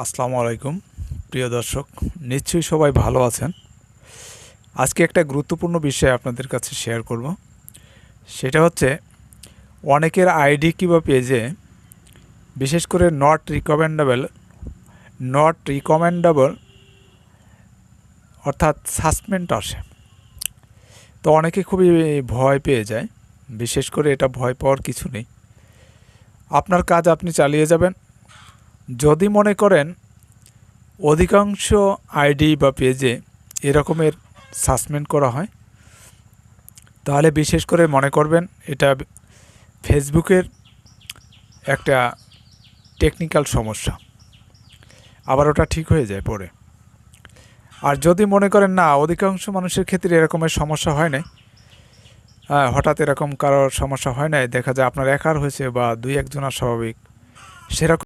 আসসালামু আলাইকুম প্রিয় দর্শক, নিশ্চয়ই সবাই ভালো আছেন। আজকে একটা গুরুত্বপূর্ণ বিষয় আপনাদের কাছে শেয়ার করব। সেটা হচ্ছে অনেকের আইডি কিংবা পেজে বিশেষ করে নট রিকমেন্ডেবল অর্থাৎ সাসপেন্ড আসে। তো অনেকে খুবই ভয় পেয়ে যায়। বিশেষ করে এটা ভয় পাওয়ার কিছু নেই। আপনার কাজ আপনি চালিয়ে যাবেন। যদি মনে করেন অধিকাংশ আইডি বা পেজে এরকমের সাসপেন্ড করা হয়, তাহলে বিশেষ করে মনে করবেন এটা ফেসবুকের একটা টেকনিক্যাল সমস্যা, আবার ওটা ঠিক হয়ে যায় পরে। আর যদি মনে করেন না, অধিকাংশ মানুষের ক্ষেত্রে এরকমের সমস্যা হয় নাই, হঠাৎ এরকম কারোর সমস্যা হয় নাই, দেখা যায় আপনার একার হয়েছে বা দুই একজনের স্বাভাবিক, সেরকম